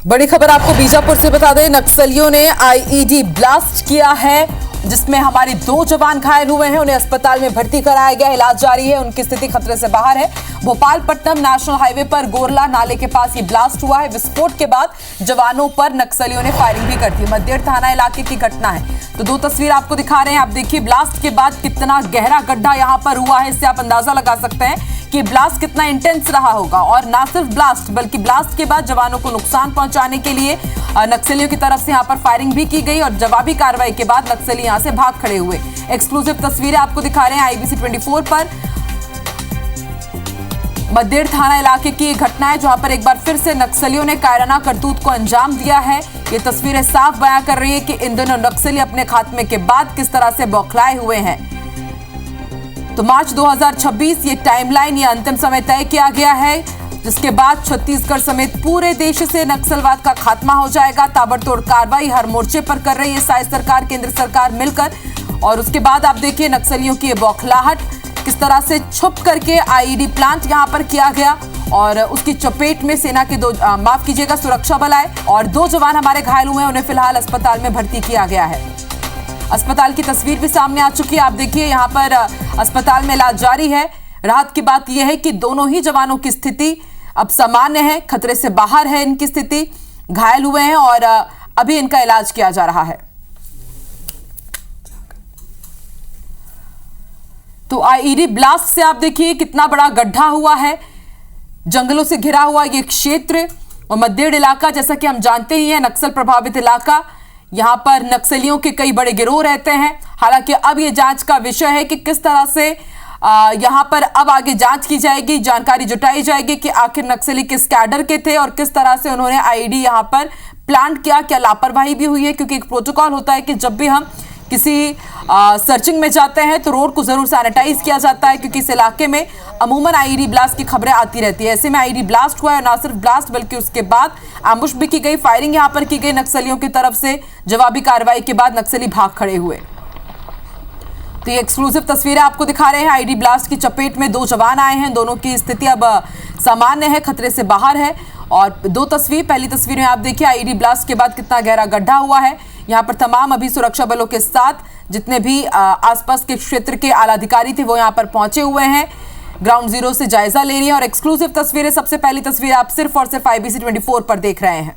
बड़ी खबर आपको बीजापुर से बता दें, नक्सलियों ने आईईडी ब्लास्ट किया है जिसमें हमारे 2 जवान घायल हुए हैं। उन्हें अस्पताल में भर्ती कराया गया, इलाज जारी है, उनकी स्थिति खतरे से बाहर है। भोपाल-पट्टनम नेशनल हाईवे पर गोरला नाले के पास ये ब्लास्ट हुआ है। विस्फोट के बाद जवानों पर नक्सलियों ने फायरिंग भी कर दी। मद्देड़ थाना इलाके की घटना है, तो 2 तस्वीर आपको दिखा रहे हैं। आप देखिए ब्लास्ट के बाद कितना गहरा गड्ढा यहाँ पर हुआ है, इससे आप अंदाजा लगा सकते हैं कि ब्लास्ट कितना इंटेंस रहा होगा। और ना सिर्फ ब्लास्ट बल्कि ब्लास्ट के बाद जवानों को नुकसान पहुंचाने के लिए नक्सलियों की तरफ से यहां पर फायरिंग भी की गई और जवाबी कार्रवाई के बाद नक्सली यहां से भाग खड़े हुए। एक्सक्लूसिव तस्वीरें आपको दिखा रहे हैं आईबीसी 24 पर। मद्देड़ थाना इलाके की घटना है जहां पर एक बार फिर से नक्सलियों ने कायराना करतूत को अंजाम दिया है। ये तस्वीरें साफ बयां कर रही है कि इन दोनों नक्सली अपने खात्मे के बाद किस तरह से बौखलाए हुए हैं। तो मार्च 2026 ये टाइमलाइन, ये अंतिम समय तय किया गया है, जिसके बाद छत्तीसगढ़ समेत पूरे देश से नक्सलवाद का खात्मा हो जाएगा। ताबड़तोड़ कार्रवाई हर मोर्चे पर कर रही है साइज सरकार, केंद्र सरकार मिलकर। और उसके बाद आप देखिए नक्सलियों की ये बौखलाहट, किस तरह से छुप करके आईईडी प्लांट यहां पर किया गया और उसकी चपेट में सेना के 2 माफ कीजिएगा सुरक्षा बल आए और 2 जवान हमारे घायल हुए हैं। उन्हें फिलहाल अस्पताल में भर्ती किया गया है। अस्पताल की तस्वीर भी सामने आ चुकी है। आप देखिए यहाँ पर अस्पताल में इलाज जारी है। राहत की बात यह है कि दोनों ही जवानों की स्थिति अब सामान्य है, खतरे से बाहर है इनकी स्थिति, घायल हुए हैं और अभी इनका इलाज किया जा रहा है। तो आईईडी ब्लास्ट से आप देखिए कितना बड़ा गड्ढा हुआ है, जंगलों से घिरा हुआ ये क्षेत्र और मद्देड़ इलाका जैसा कि हम जानते ही है नक्सल प्रभावित इलाका। यहां पर नक्सलियों के कई बड़े गिरोह रहते हैं। हालांकि अब यह जांच का विषय है कि किस तरह से यहां पर अब आगे जांच की जाएगी, जानकारी जुटाई जाएगी कि आखिर नक्सली किस कैडर के थे और किस तरह से उन्होंने आईईडी यहां पर प्लांट किया। क्या लापरवाही भी हुई है, क्योंकि एक प्रोटोकॉल होता है कि जब भी हम किसी सर्चिंग में जाते हैं तो रोड को जरूर सैनिटाइज किया जाता है, क्योंकि इस इलाके में अमूमन आईईडी ब्लास्ट की खबरें आती रहती है। ऐसे में आईईडी ब्लास्ट हुआ है, ना सिर्फ ब्लास्ट बल्कि उसके बाद एम्बुश भी की गई, फायरिंग यहां पर की गई नक्सलियों की तरफ से। जवाबी कार्रवाई के बाद नक्सली भाग खड़े हुए। तो ये एक्सक्लूसिव तस्वीरें आपको दिखा रहे हैं। आईईडी ब्लास्ट की चपेट में 2 जवान आए हैं, दोनों की स्थिति अब सामान्य है, खतरे से बाहर है। और 2 तस्वीर, पहली तस्वीर में आप देखिए आईईडी ब्लास्ट के बाद कितना गहरा गड्ढा हुआ है। यहाँ पर तमाम अभी सुरक्षा बलों के साथ जितने भी आसपास के क्षेत्र के आला अधिकारी थे वो यहाँ पर पहुंचे हुए हैं, ग्राउंड जीरो से जायजा ले रही है। और एक्सक्लूसिव तस्वीरें, सबसे पहली तस्वीर आप सिर्फ और सिर्फ आईबीसी 24 पर देख रहे हैं।